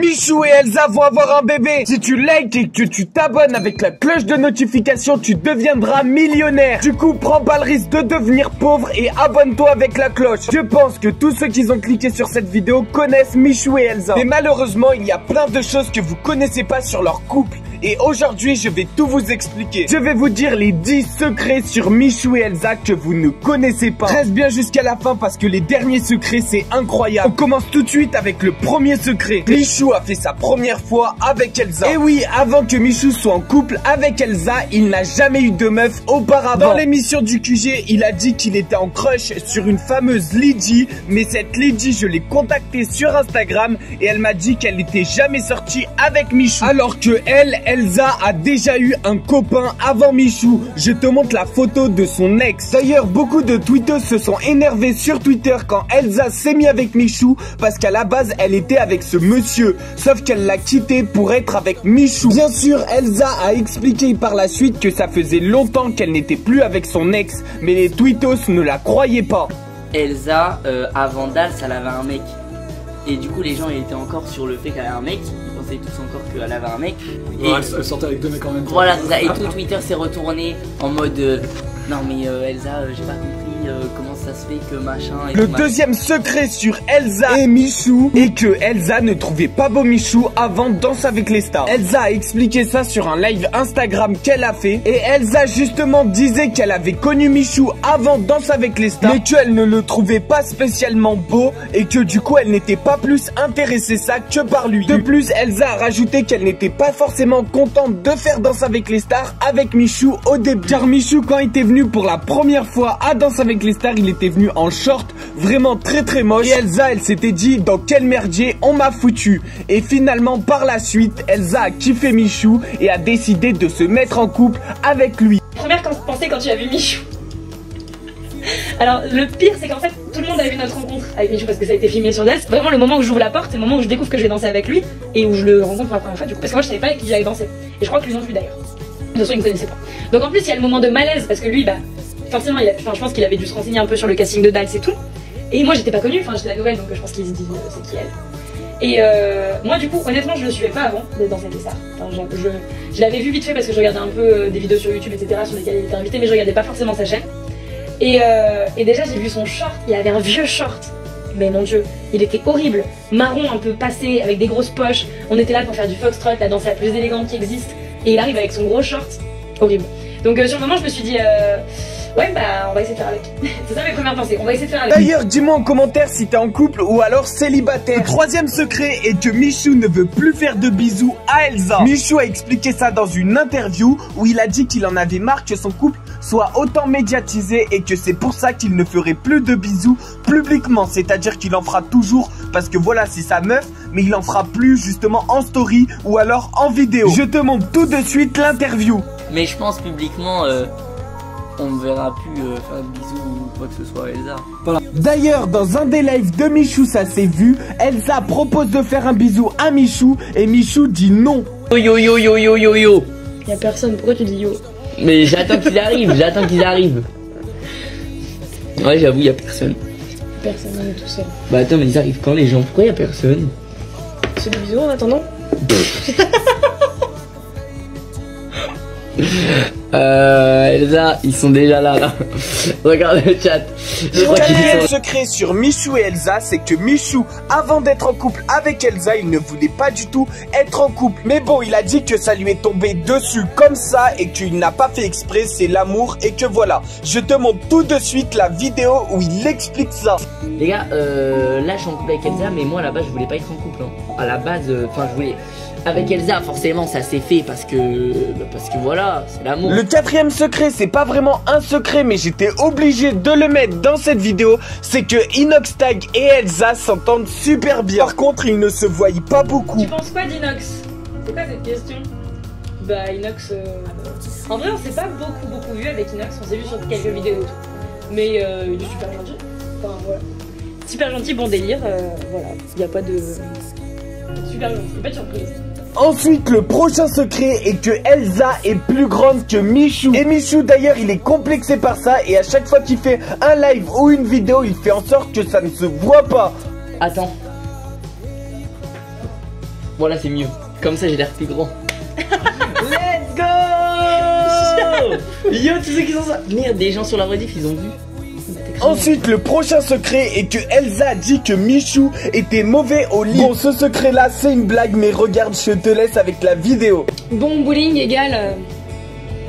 Michou et Elsa vont avoir un bébé. Si tu likes et que tu t'abonnes avec la cloche de notification, tu deviendras millionnaire. Du coup, prends pas le risque de devenir pauvre et abonne-toi avec la cloche. Je pense que tous ceux qui ont cliqué sur cette vidéo connaissent Michou et Elsa. Mais malheureusement, il y a plein de choses que vous connaissez pas sur leur couple. Et aujourd'hui, je vais tout vous expliquer. Je vais vous dire les 10 secrets sur Michou et Elsa que vous ne connaissez pas. Reste bien jusqu'à la fin parce que les derniers secrets, c'est incroyable. On commence tout de suite avec le premier secret. Michou a fait sa première fois avec Elsa. Et oui, avant que Michou soit en couple avec Elsa, il n'a jamais eu de meuf auparavant. Dans l'émission du QG, il a dit qu'il était en crush sur une fameuse Lydie. Mais cette Lydie, je l'ai contactée sur Instagram et elle m'a dit qu'elle n'était jamais sortie avec Michou. Alors que Elsa a déjà eu un copain avant Michou. Je te montre la photo de son ex. D'ailleurs, beaucoup de tweeteuses se sont énervées sur Twitter quand Elsa s'est mise avec Michou parce qu'à la base, elle était avec ce monsieur. Sauf qu'elle l'a quitté pour être avec Michou. Bien sûr, Elsa a expliqué par la suite que ça faisait longtemps qu'elle n'était plus avec son ex. Mais les tweetos ne la croyaient pas. Elsa, avant Dals, elle avait un mec. Et du coup, les gens étaient encore sur le fait qu'elle avait un mec. Ils pensaient tous encore qu'elle avait un mec. Et elle sortait avec deux mecs en même temps. Voilà, c'est ça. Et tout Twitter s'est retourné en mode non mais Elsa, j'ai pas compris comment ça se fait que machin et le deuxième secret sur Elsa et Michou est que Elsa ne trouvait pas beau Michou avant Danse avec les stars. Elsa a expliqué ça sur un live Instagram qu'elle a fait. Et Elsa justement disait qu'elle avait connu Michou avant Danse avec les stars, mais qu'elle ne le trouvait pas spécialement beau et que du coup elle n'était pas plus intéressée ça que par lui. De plus, Elsa a rajouté qu'elle n'était pas forcément contente de faire Danse avec les stars avec Michou au début. Car Michou, quand il était venu pour la première fois à Danse avec les stars, il était venu en short vraiment très moche. Et Elsa, elle s'était dit dans quel merdier on m'a foutu. Et finalement par la suite, Elsa a kiffé Michou et a décidé de se mettre en couple avec lui. Première pensée quand tu as vu Michou. Alors le pire c'est qu'en fait tout le monde a vu notre rencontre avec Michou parce que ça a été filmé sur Dals. Vraiment le moment où j'ouvre la porte, c'est le moment où je découvre que je vais danser avec lui et où je le rencontre pour la première fois du coup. Parce que moi je savais pas avec qui j'allais danser. Et je crois que lui non plus d'ailleurs. De toute façon il me connaissait pas. Donc en plus il y a le moment de malaise parce que lui bah forcément je pense qu'il avait dû se renseigner un peu sur le casting de Dals et tout. Et moi j'étais pas connue, enfin j'étais la nouvelle donc je pense qu'il se dit c'est qui elle. Et moi du coup honnêtement je le suivais pas avant d'être dans cette star. Enfin, je l'avais vu vite fait parce que je regardais un peu des vidéos sur YouTube etc sur lesquelles il était invité mais je regardais pas forcément sa chaîne. Et déjà j'ai vu son short, il avait un vieux short. Mais mon dieu, il était horrible, marron un peu passé avec des grosses poches. On était là pour faire du foxtrot, la danse la plus élégante qui existe. Et il arrive avec son gros short, horrible. Donc sur le moment je me suis dit ouais bah on va essayer de faire avec. C'est ça mes premières pensées, on va essayer de faire avec. D'ailleurs dis-moi en commentaire si t'es en couple ou alors célibataire. Le troisième secret est que Michou ne veut plus faire de bisous à Elsa. Michou a expliqué ça dans une interview où il a dit qu'il en avait marre que son couple soit autant médiatisé et que c'est pour ça qu'il ne ferait plus de bisous publiquement. C'est-à-dire qu'il en fera toujours parce que voilà c'est sa meuf, mais il en fera plus justement en story ou alors en vidéo. Je te montre tout de suite l'interview. Mais je pense publiquement on ne verra plus faire de bisous ou quoi que ce soit à Elsa. Voilà. D'ailleurs dans un des lives de Michou ça s'est vu, Elsa propose de faire un bisou à Michou et Michou dit non. Yo. Y'a personne, pourquoi tu dis yo? Mais j'attends qu'ils arrivent, Ouais j'avoue y'a personne. Personne, on est tout seul. Bah attends mais ils arrivent quand les gens? Pourquoi y'a personne? C'est des bisous en attendant. Elsa, ils sont déjà là. Regarde le chat. Le quatrième secret sur Michou et Elsa, c'est que Michou, avant d'être en couple avec Elsa, il ne voulait pas du tout être en couple. Mais bon, il a dit que ça lui est tombé dessus comme ça et qu'il n'a pas fait exprès, c'est l'amour et que voilà. Je te montre tout de suite la vidéo où il explique ça. Les gars, là je suis en couple avec Elsa, mais moi à la base je voulais pas être en couple. Hein. À la base, enfin je voulais... Avec Elsa, forcément, ça s'est fait parce que voilà, c'est l'amour. Le quatrième secret, c'est pas vraiment un secret, mais j'étais obligé de le mettre dans cette vidéo. C'est que Inoxtag et Elsa s'entendent super bien. Par contre, ils ne se voient pas beaucoup. Tu penses quoi d'Inox? C'est quoi cette question? Bah Inox, en vrai on s'est pas beaucoup vu avec Inox, on s'est vu sur quelques vidéos et tout. Mais il est super gentil. Enfin voilà. Super gentil, bon délire, voilà. Y a pas de... Super gentil, pas de surprise. Ensuite, le prochain secret est que Elsa est plus grande que Michou. Et Michou d'ailleurs il est complexé par ça. Et à chaque fois qu'il fait un live ou une vidéo, il fait en sorte que ça ne se voit pas. Attends. Voilà, c'est mieux. Comme ça, j'ai l'air plus grand. Let's go. Yo, tous ceux qui sont ça. Merde, des gens sur la rediff, ils ont vu. Ensuite, le prochain secret est que Elsa a dit que Michou était mauvais au lit. Bon, ce secret-là, c'est une blague, mais regarde, je te laisse avec la vidéo. Bon bowling égale...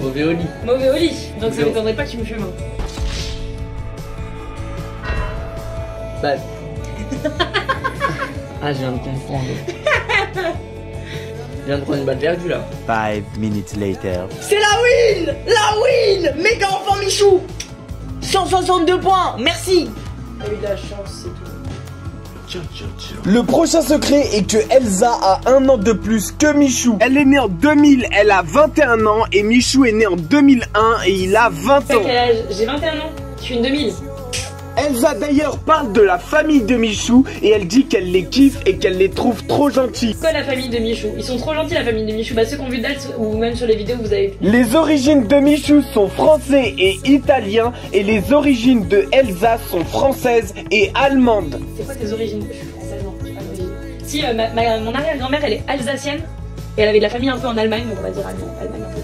Mauvais au lit. Mauvais au lit. Donc ça m'étonnerait pas que tu me fumes. Bah... Ah, je viens de comprendre. Je viens de prendre une balle perdue là. 5 minutes later. C'est la win. La win. Méga enfant Michou. 162 points, merci. T'as eu de la chance, c'est tout. Le prochain secret est que Elsa a 1 an de plus que Michou. Elle est née en 2000, elle a 21 ans et Michou est né en 2001 et il a 20 ans. Quel âge? J'ai 21 ans, je suis une 2000. Elsa d'ailleurs parle de la famille de Michou et elle dit qu'elle les kiffe et qu'elle les trouve trop gentils. Quoi la famille de Michou? Ils sont trop gentils la famille de Michou. Bah ceux qui ont vu Dalt ou même sur les vidéos que vous avez. Les origines de Michou sont français et italiens et les origines de Elsa sont françaises et allemandes. C'est quoi tes origines? Je suis française, non, j'ai pas d'origine. Si mon arrière-grand-mère elle est alsacienne et elle avait de la famille un peu en Allemagne, donc on va dire Allemagne un peu.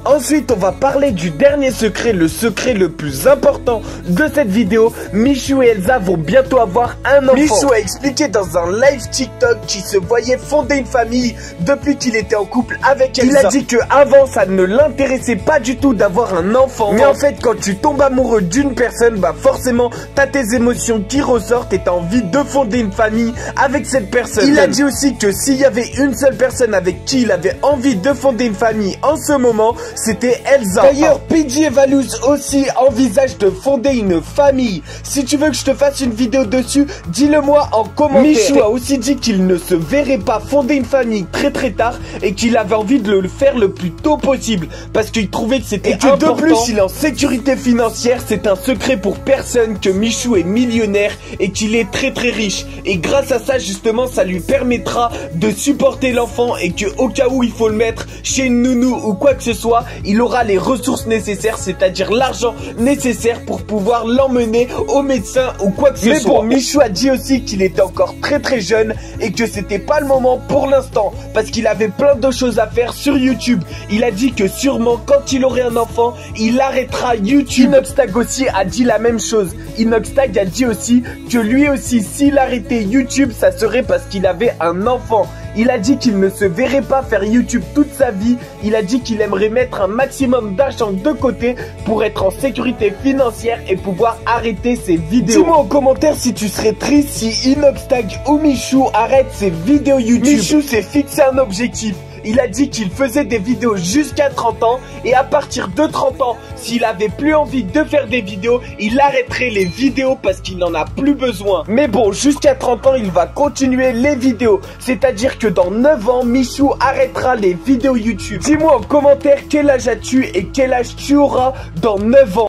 Ensuite, on va parler du dernier secret, le secret le plus important de cette vidéo. Michou et Elsa vont bientôt avoir un enfant. Michou a expliqué dans un live TikTok qu'il se voyait fonder une famille depuis qu'il était en couple avec Elsa. Il a dit que avant ça ne l'intéressait pas du tout d'avoir un enfant. Mais en fait, quand tu tombes amoureux d'une personne, bah forcément, t'as tes émotions qui ressortent et t'as envie de fonder une famille avec cette personne. Il a dit aussi que s'il y avait une seule personne avec qui il avait envie de fonder une famille en ce moment, c'était Elsa. D'ailleurs, PJ Valus aussi envisage de fonder une famille. Si tu veux que je te fasse une vidéo dessus, dis-le moi en commentaire. Michou a aussi dit qu'il ne se verrait pas fonder une famille très tard et qu'il avait envie de le faire le plus tôt possible parce qu'il trouvait que c'était important. De plus, il est en sécurité financière. C'est un secret pour personne que Michou est millionnaire et qu'il est très riche. Et grâce à ça, justement, ça lui permettra de supporter l'enfant et que au cas où il faut le mettre chez une nounou ou quoi que ce soit, il aura les ressources nécessaires, c'est-à-dire l'argent nécessaire pour pouvoir l'emmener au médecin ou quoi que ce soit. Mais bon, Michou a dit aussi qu'il était encore très jeune et que c'était pas le moment pour l'instant parce qu'il avait plein de choses à faire sur YouTube. Il a dit que sûrement quand il aurait un enfant, il arrêtera YouTube. Inoxtag aussi a dit la même chose. Inoxtag a dit aussi que lui aussi, s'il arrêtait YouTube, ça serait parce qu'il avait un enfant. Il a dit qu'il ne se verrait pas faire YouTube toute sa vie. Il a dit qu'il aimerait mettre un maximum d'argent de côté pour être en sécurité financière et pouvoir arrêter ses vidéos. Dis-moi en commentaire si tu serais triste si Inoxtag ou Michou arrête ses vidéos YouTube. Michou s'est fixé un objectif. Il a dit qu'il faisait des vidéos jusqu'à 30 ans et à partir de 30 ans, s'il avait plus envie de faire des vidéos, il arrêterait les vidéos parce qu'il n'en a plus besoin. Mais bon, jusqu'à 30 ans, il va continuer les vidéos. C'est-à-dire que dans 9 ans, Michou arrêtera les vidéos YouTube. Dis-moi en commentaire quel âge as-tu et quel âge tu auras dans 9 ans.